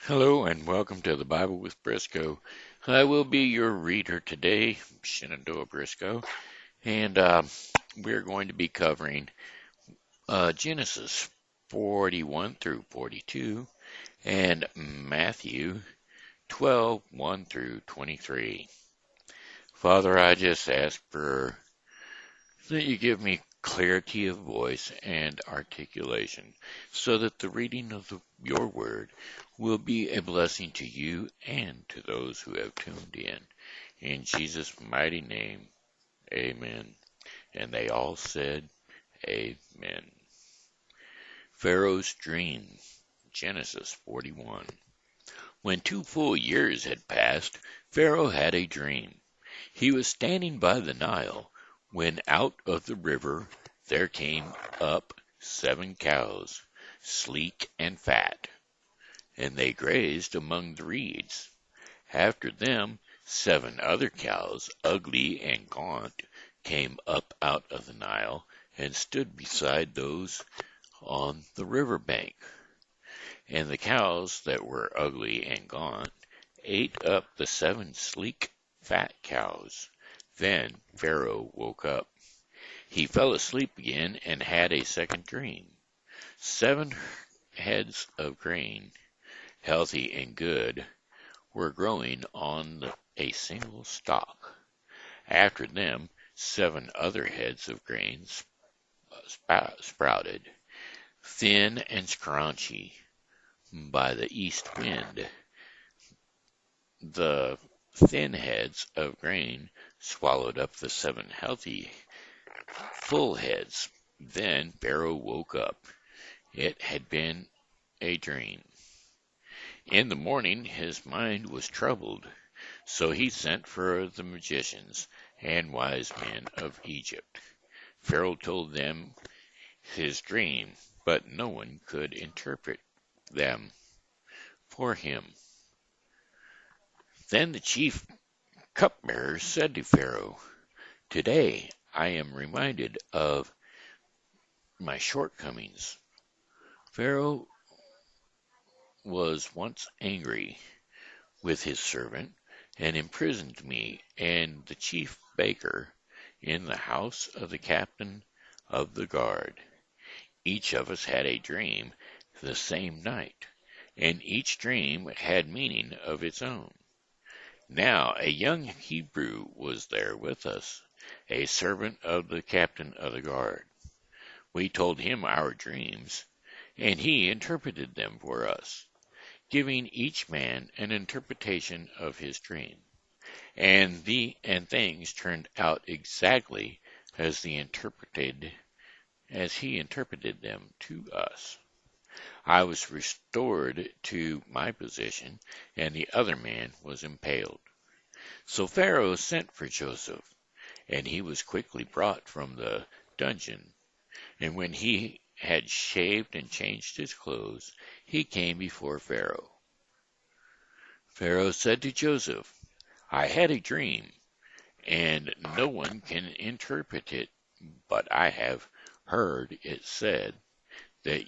Hello and welcome to the Bible with Briscoe. I will be your reader today, Shenandoah Briscoe, and we're going to be covering Genesis 41 through 42 and Matthew 12, 1 through 23. Father, I just ask for that you give me clarity of voice and articulation so that the reading of your word will be a blessing to you and to those who have tuned in. In Jesus' mighty name, amen. And they all said, amen. Pharaoh's dream, Genesis 41. When 2 full years had passed, Pharaoh had a dream. He was standing by the Nile when out of the river there came up 7 cows, sleek and fat, and they grazed among the reeds. After them 7 other cows, ugly and gaunt, came up out of the Nile and stood beside those on the river bank. And the cows that were ugly and gaunt ate up the 7 sleek, fat cows. Then Pharaoh woke up. He fell asleep again and had a second dream. 7 heads of grain, healthy and good, were growing on a single stalk. After them 7 other heads of grain sprouted, thin and scrunchy by the east wind. The thin heads of grain swallowed up the 7 healthy, full heads. Then Pharaoh woke up. It had been a dream. In the morning his mind was troubled, so he sent for the magicians and wise men of Egypt. Pharaoh told them his dream, but no one could interpret them for him. Then the chief cupbearer said to Pharaoh, "Today I am reminded of my shortcomings. Pharaoh was once angry with his servant and imprisoned me and the chief baker in the house of the captain of the guard. Each of us had a dream the same night, and each dream had meaning of its own. Now a young Hebrew was there with us, a servant of the captain of the guard. We told him our dreams, and he interpreted them for us, giving each man an interpretation of his dream. And things turned out exactly as he interpreted them to us. I was restored to my position, and the other man was impaled. So Pharaoh sent for Joseph, and he was quickly brought from the dungeon. And when he had shaved and changed his clothes, he came before Pharaoh. Pharaoh said to Joseph, "I had a dream, and no one can interpret it, but I have heard it said that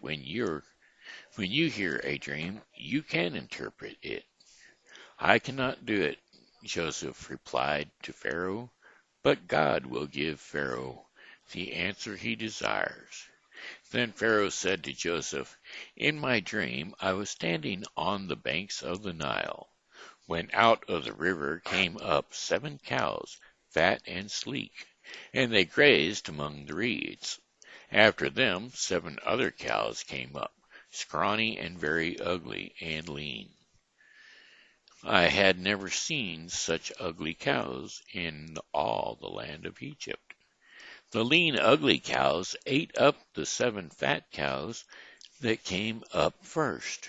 when you hear a dream, you can interpret it." "I cannot do it," Joseph replied to Pharaoh, "but God will give Pharaoh the answer he desires." Then Pharaoh said to Joseph, "In my dream I was standing on the banks of the Nile, when out of the river came up 7 cows, fat and sleek, and they grazed among the reeds. After them 7 other cows came up, scrawny and very ugly and lean. I had never seen such ugly cows in all the land of Egypt. The lean, ugly cows ate up the 7 fat cows that came up first.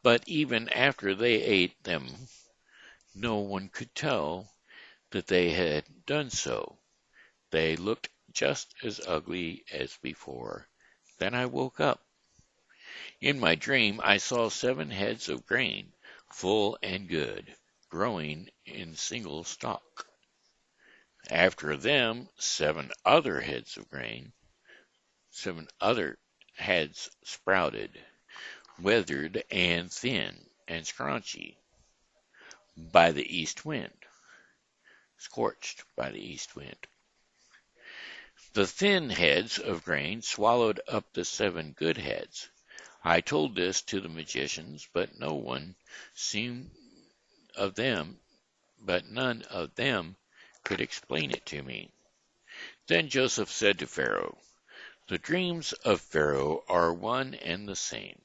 But even after they ate them, no one could tell that they had done so. They looked just as ugly as before. Then I woke up. In my dream I saw 7 heads of grain, full and good, growing in single stalk. After them 7 other heads of grain, 7 other heads sprouted, withered and thin and scrunchy by the east wind, scorched by the east wind. The thin heads of grain swallowed up the 7 good heads. I told this to the magicians, but seemed of them, but none of them could explain it to me. Then Joseph said to Pharaoh, the dreams of Pharaoh are one and the same.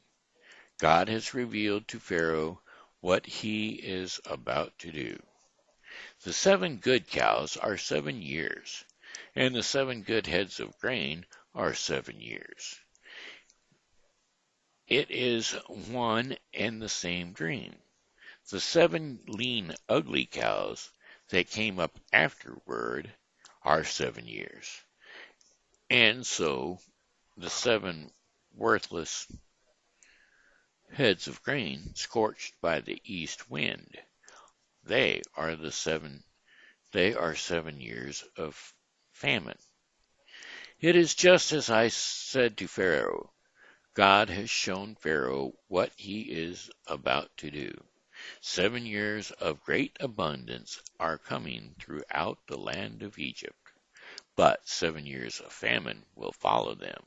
God has revealed to Pharaoh what he is about to do. The 7 good cows are 7 years, and the 7 good heads of grain are 7 years. It is one and the same dream. The 7 lean, ugly cows that came up afterward are 7 years. And so the 7 worthless heads of grain scorched by the east wind, they are 7 years of famine. It is just as I said to Pharaoh. God has shown Pharaoh what he is about to do. 7 years of great abundance are coming throughout the land of Egypt, but 7 years of famine will follow them.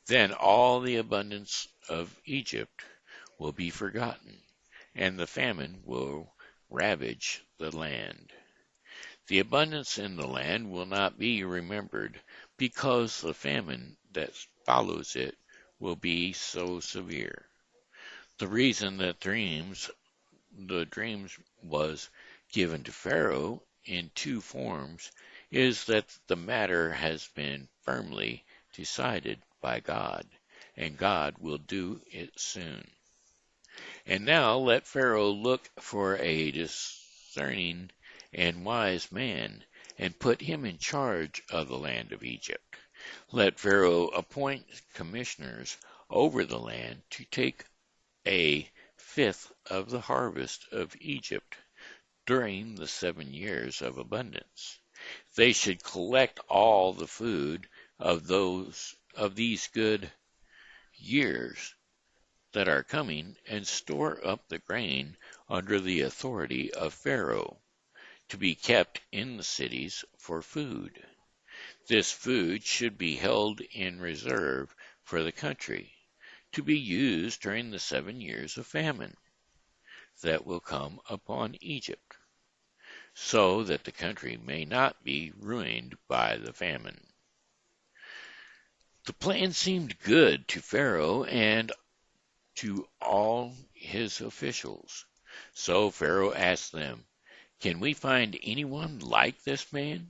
Then all the abundance of Egypt will be forgotten, and the famine will ravage the land. The abundance in the land will not be remembered, because the famine that follows it will be so severe. The reason that the dreams was given to Pharaoh in 2 forms is that the matter has been firmly decided by God, and God will do it soon. And now let Pharaoh look for a discerning and wise man, and put him in charge of the land of Egypt. Let Pharaoh appoint commissioners over the land to take a fifth of the harvest of Egypt during the 7 years of abundance. They should collect all the food of these good years that are coming, and store up the grain under the authority of Pharaoh, to be kept in the cities for food. This food should be held in reserve for the country, to be used during the 7 years of famine that will come upon Egypt, so that the country may not be ruined by the famine. The plan seemed good to Pharaoh and to all his officials. So Pharaoh asked them, can we find anyone like this man,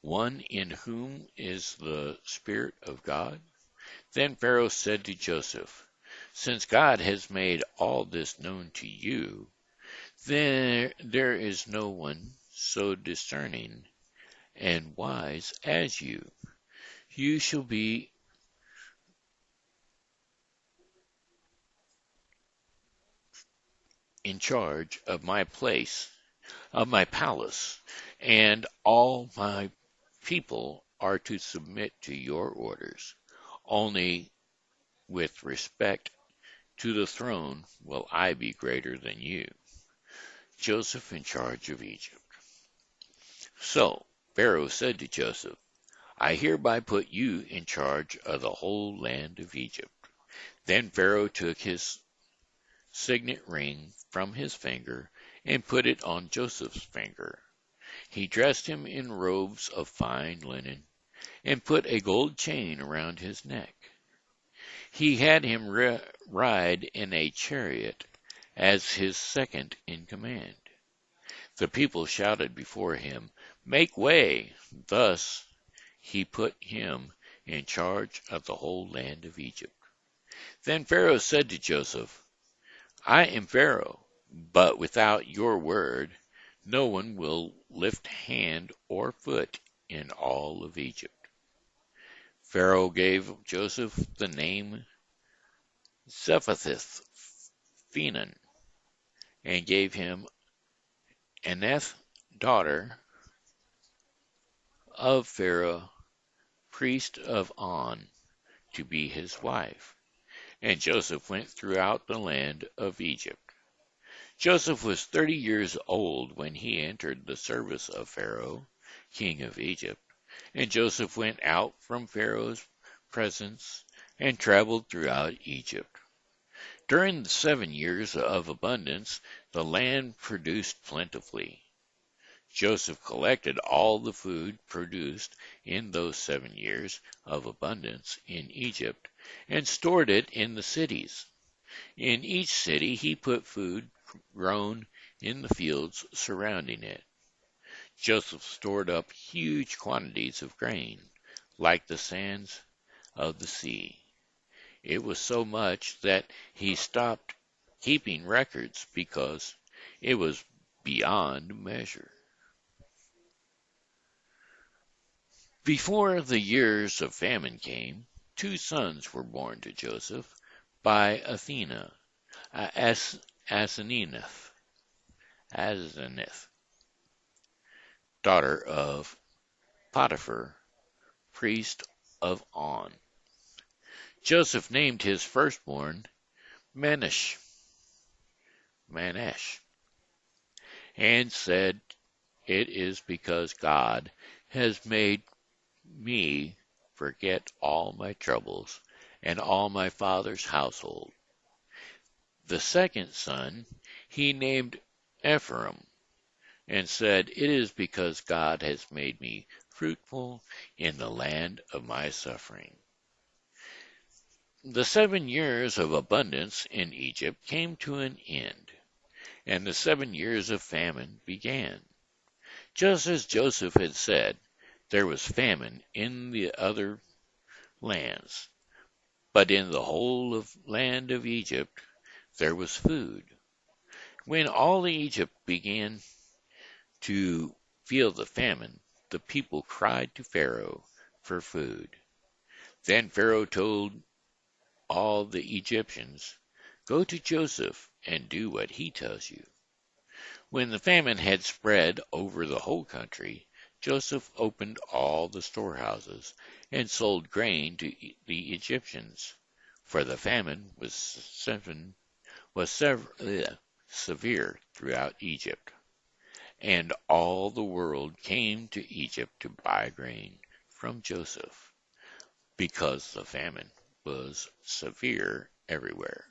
one in whom is the Spirit of God? Then Pharaoh said to Joseph, since God has made all this known to you, then there is no one so discerning and wise as you. You shall be in charge of my palace, and all my people are to submit to your orders. Only with respect to the throne will I be greater than you. Joseph in charge of Egypt. So Pharaoh said to Joseph, I hereby put you in charge of the whole land of Egypt. Then Pharaoh took his signet ring from his finger and put it on Joseph's finger. He dressed him in robes of fine linen and put a gold chain around his neck. He had him ride in a chariot as his second in command. The people shouted before him, make way! Thus he put him in charge of the whole land of Egypt. Then Pharaoh said to Joseph, I am Pharaoh, but without your word no one will lift hand or foot in all of Egypt. Pharaoh gave Joseph the name Zephathith-Phenan, and gave him Aneth, daughter of Pharaoh, priest of On, to be his wife. and Joseph went throughout the land of Egypt. Joseph was 30 years old when he entered the service of Pharaoh, king of Egypt, and Joseph went out from Pharaoh's presence and traveled throughout Egypt. During the 7 years of abundance, the land produced plentifully. Joseph collected all the food produced in those 7 years of abundance in Egypt and stored it in the cities. In each city he put food grown in the fields surrounding it. Joseph stored up huge quantities of grain, like the sands of the sea. It was so much that he stopped keeping records because it was beyond measure. Before the years of famine came, two sons were born to Joseph by Athena, Asenath, daughter of Potiphar, priest of On. Joseph named his firstborn Manesh, and said, "It is because God has made me forget all my troubles and all my father's household." The second son he named Ephraim, and said, "It is because God has made me fruitful in the land of my suffering." The 7 years of abundance in Egypt came to an end, and the 7 years of famine began. Just as Joseph had said, there was famine in the other lands, but in the whole land of Egypt there was food. When all Egypt began to feel the famine, the people cried to Pharaoh for food. Then Pharaoh told all the Egyptians, "Go to Joseph and do what he tells you." When the famine had spread over the whole country, Joseph opened all the storehouses and sold grain to the Egyptians, for the famine was severe throughout Egypt, and all the world came to Egypt to buy grain from Joseph, because the famine was severe everywhere.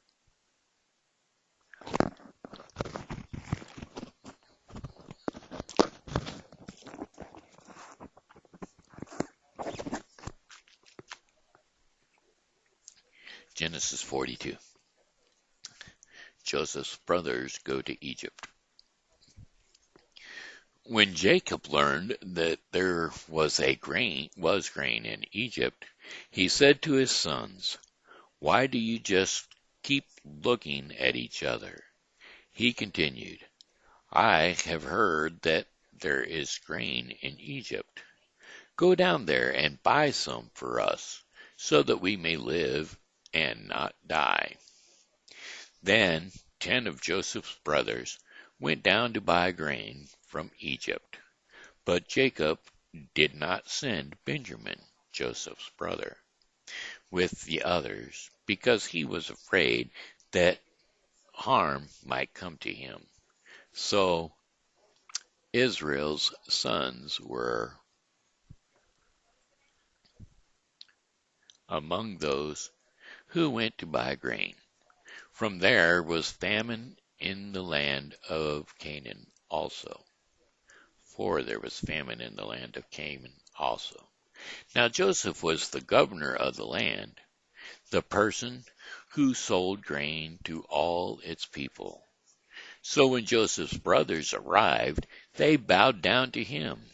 Genesis 42. Joseph's brothers go to Egypt. When Jacob learned that there was grain in Egypt, he said to his sons, "Why do you just keep looking at each other?" He continued, "I have heard that there is grain in Egypt. Go down there and buy some for us, so that we may live and not die." Then 10 of Joseph's brothers went down to buy grain from Egypt. But Jacob did not send Benjamin, Joseph's brother, with the others, because he was afraid that harm might come to him. So Israel's sons were among those who went to buy grain. From there was famine in the land of Canaan also. For there was famine in the land of Canaan also. Now Joseph was the governor of the land, the person who sold grain to all its people. So when Joseph's brothers arrived, they bowed down to him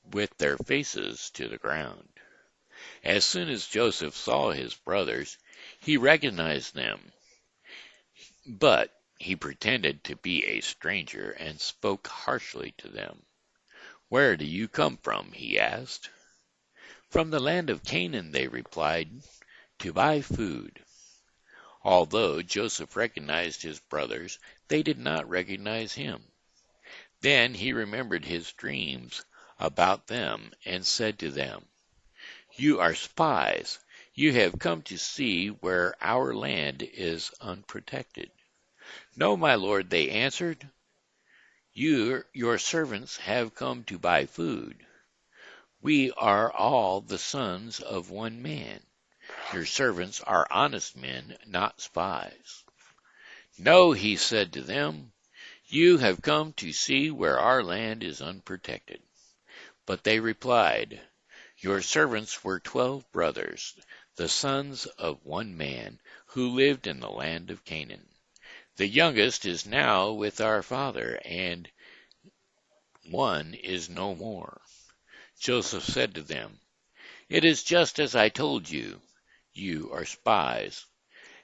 with their faces to the ground. As soon as Joseph saw his brothers, he recognized them, but he pretended to be a stranger and spoke harshly to them. "Where do you come from?" he asked. "From the land of Canaan," they replied, "to buy food." Although Joseph recognized his brothers, they did not recognize him. Then he remembered his dreams about them and said to them, "You are spies. You have come to see where our land is unprotected. No, my lord, they answered. Your servants have come to buy food. We are all the sons of one man. Your servants are honest men, not spies. No, he said to them, you have come to see where our land is unprotected. But they replied, your servants were 12 brothers, the sons of one man, who lived in the land of Canaan. The youngest is now with our father, and one is no more. Joseph said to them, it is just as I told you. You are spies,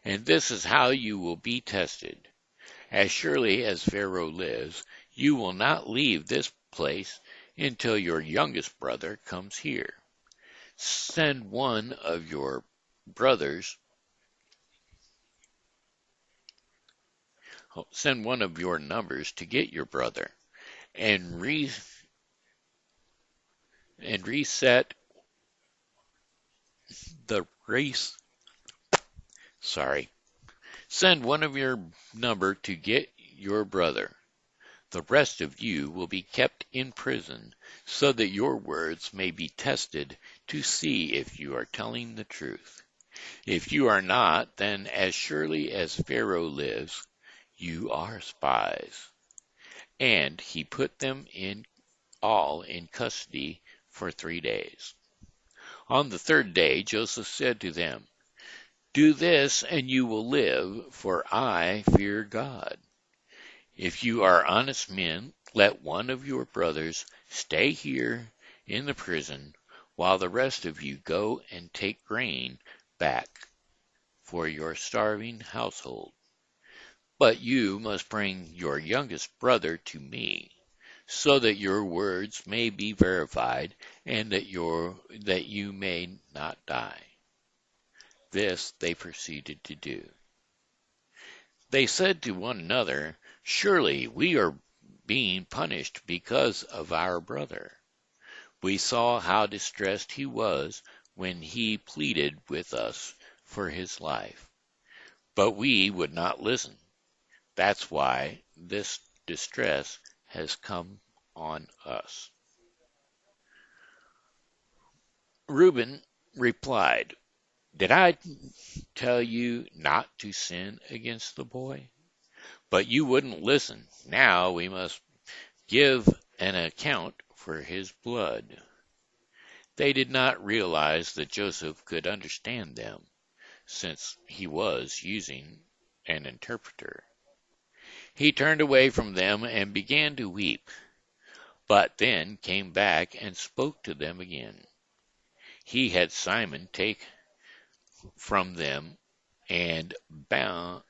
and this is how you will be tested. As surely as Pharaoh lives, you will not leave this place until your youngest brother comes here. Send one of your brothers, send one of your numbers to get your brother, and reset the race. Sorry. Send one of your number to get your brother. The rest of you will be kept in prison, so that your words may be tested to see if you are telling the truth. If you are not, then as surely as Pharaoh lives, you are spies. And he put them all in custody for 3 days. On the third day, Joseph said to them, do this, and you will live, for I fear God. If you are honest men, let one of your brothers stay here in the prison, while the rest of you go and take grain back for your starving household. But you must bring your youngest brother to me, so that your words may be verified, and that you may not die. This they proceeded to do. They said to one another, surely we are being punished because of our brother. We saw how distressed he was when he pleaded with us for his life. But we would not listen. That's why this distress has come on us. Reuben replied, did I tell you not to sin against the boy? But you wouldn't listen. Now we must give an account for his blood. They did not realize that Joseph could understand them, since he was using an interpreter. He turned away from them and began to weep, but then came back and spoke to them again. He had Simon take from them and bond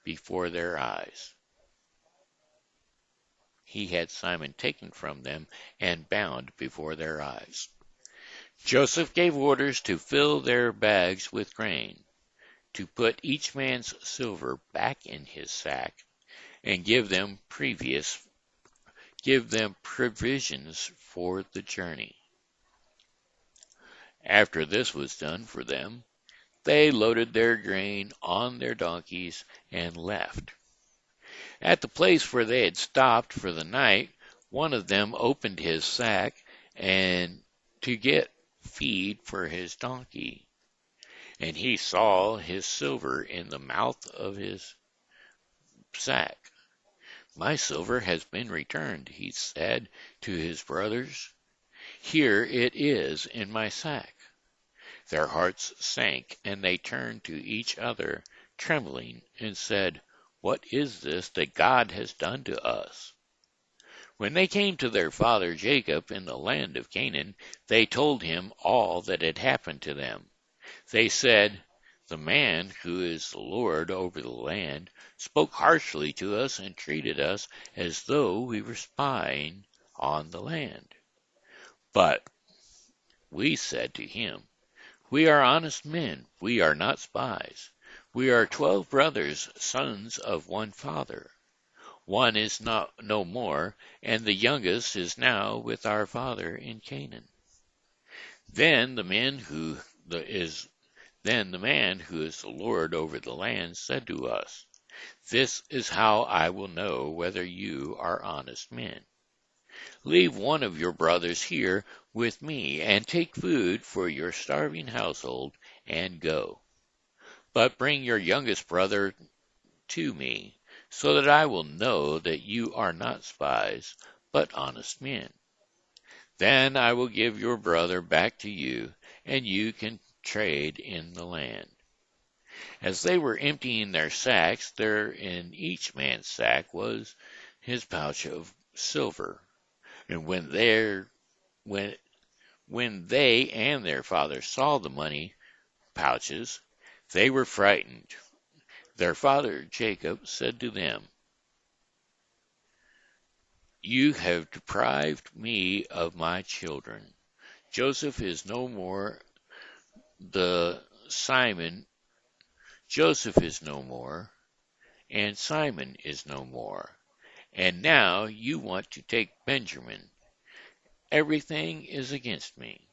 before their eyes. He had Simon taken from them and bound before their eyes. Joseph gave orders to fill their bags with grain, to put each man's silver back in his sack, and give them provisions for the journey. After this was done for them, they loaded their grain on their donkeys and left. At the place where they had stopped for the night, one of them opened his sack and to get feed for his donkey, and he saw his silver in the mouth of his sack. My silver has been returned, he said to his brothers. Here it is in my sack. Their hearts sank, and they turned to each other, trembling, and said, what is this that God has done to us? When they came to their father Jacob in the land of Canaan, they told him all that had happened to them. They said, the man who is the Lord over the land spoke harshly to us and treated us as though we were spying on the land. But we said to him, we are honest men, we are not spies. We are 12 brothers, sons of one father. One is no more, and the youngest is now with our father in Canaan. Then the man who is then the man who is the Lord over the land said to us, "This is how I will know whether you are honest men. Leave one of your brothers here with me, and take food for your starving household, and go. But bring your youngest brother to me, so that I will know that you are not spies, but honest men. Then I will give your brother back to you, and you can trade in the land." As they were emptying their sacks, there in each man's sack was his pouch of silver. And when when they and their father saw the money pouches, they were frightened. Their father Jacob said to them, "You have deprived me of my children. Joseph is no more, the Simon Joseph is no more, and Simon is no more. And now you want to take Benjamin. Everything is against me."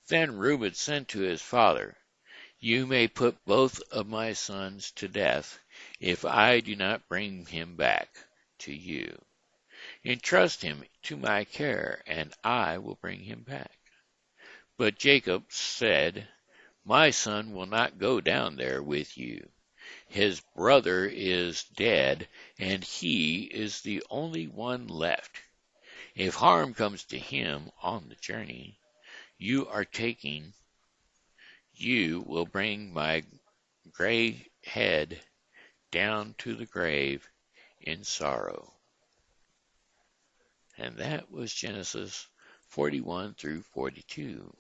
Then Reuben said to his father, "You may put both of my sons to death if I do not bring him back to you. Entrust him to my care, and I will bring him back." But Jacob said, "My son will not go down there with you. His brother is dead, and he is the only one left. If harm comes to him on the journey you are taking, you will bring my gray head down to the grave in sorrow." And that was Genesis 41 through 42.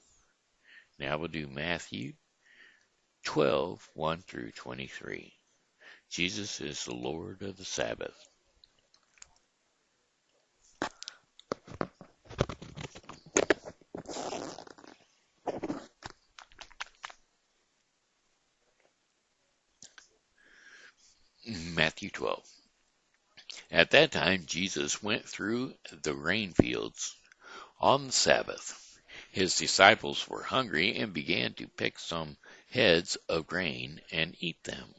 Now we'll do Matthew 12, 1 through 23. Jesus is the Lord of the Sabbath. Matthew 12. At that time Jesus went through the grain fields on the Sabbath. His disciples were hungry and began to pick some heads of grain and eat them.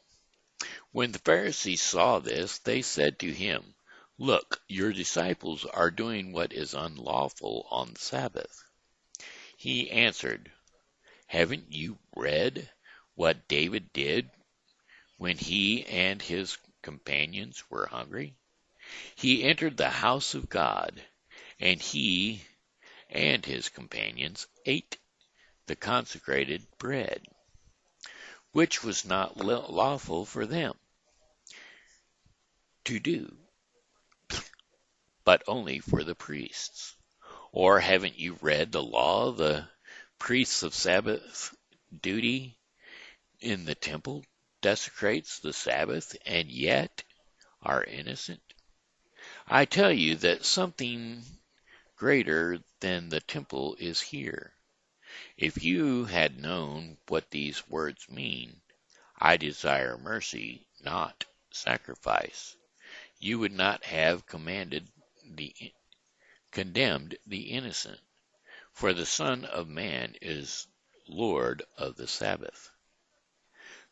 When the Pharisees saw this, they said to him, "Look, your disciples are doing what is unlawful on the Sabbath." He answered, "Haven't you read what David did when he and his companions were hungry? He entered the house of God, and he and his companions ate the consecrated bread, which was not lawful for them to do, but only for the priests. Or haven't you read the law of the priests of Sabbath duty in the temple desecrates the Sabbath and yet are innocent? I tell you that something greater than the temple is here. If you had known what these words mean, 'I desire mercy, not sacrifice,' you would not have condemned the innocent, for the Son of Man is Lord of the Sabbath."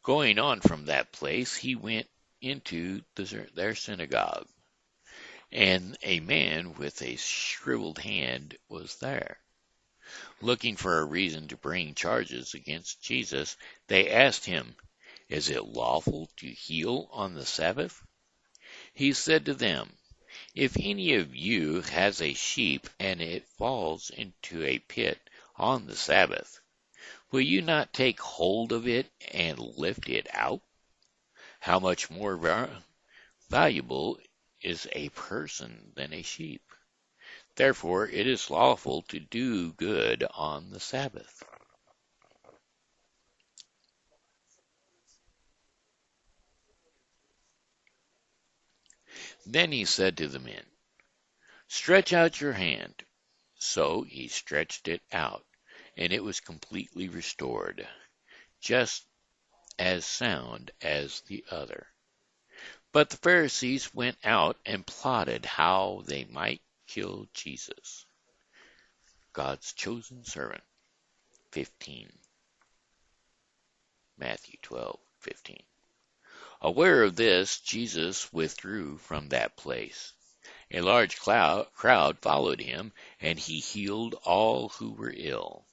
Going on from that place, he went into their synagogue, and a man with a shriveled hand was there. Looking for a reason to bring charges against Jesus, they asked him, "Is it lawful to heal on the Sabbath?" He said to them, "If any of you has a sheep and it falls into a pit on the Sabbath, will you not take hold of it and lift it out? How much more valuable is a person than a sheep? Therefore it is lawful to do good on the Sabbath." Then he said to the men, "Stretch out your hand." So he stretched it out, and it was completely restored, just as sound as the other. But the Pharisees went out and plotted how they might kill Jesus, God's chosen servant. 15. Matthew 12:15. Aware of this, Jesus withdrew from that place. A large crowd followed him, and he healed all who were ill.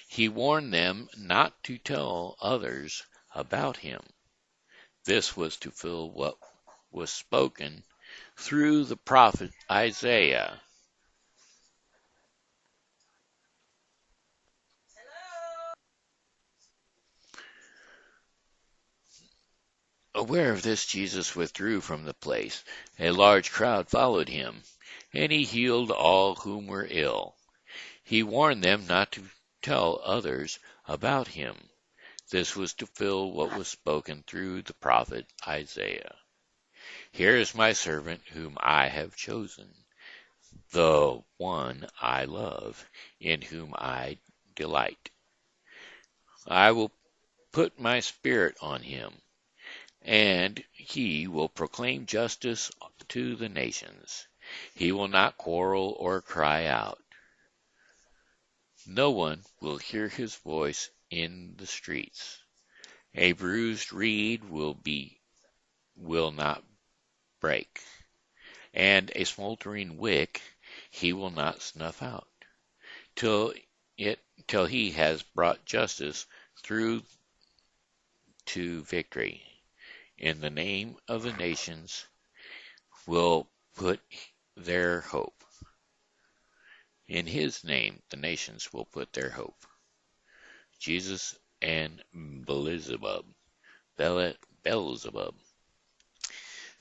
He warned them not to tell others about him. This was to fulfill what was spoken through the prophet Isaiah. Aware of this, Jesus withdrew from the place. A large crowd followed him, and he healed all whom were ill. He warned them not to tell others about him. This was to fulfill what was spoken through the prophet Isaiah. Here is my servant whom I have chosen, the one I love, in whom I delight. I will put my spirit on him, and he will proclaim justice to the nations. He will not quarrel or cry out. No one will hear his voice in the streets. A bruised reed will not break, and a smoldering wick he will not snuff out, till he has brought justice through to victory. In the name of the nations will put their hope. In his name the nations will put their hope. Jesus and Beelzebub.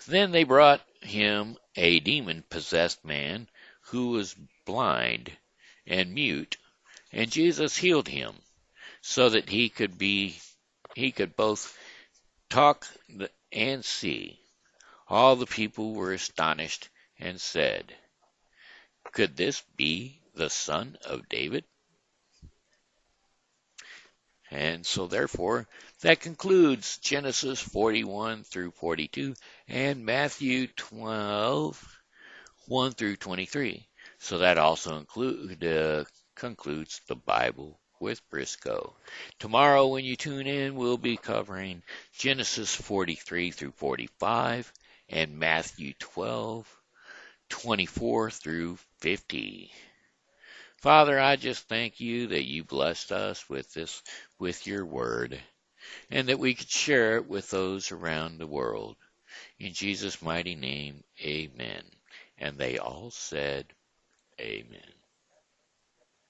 Then they brought him a demon-possessed man who was blind and mute, and Jesus healed him, so that he could both talk and see. All the people were astonished and said, "Could this be the son of David?" And so therefore, that concludes Genesis 41 through 42 and Matthew 12, 1 through 23. So that also concludes the Bible with Briscoe. Tomorrow when you tune in, we'll be covering Genesis 43 through 45 and Matthew 12, 24 through 50. Father, I just thank you that you blessed us with your word, and that we could share it with those around the world. In Jesus' mighty name, amen. And they all said, amen.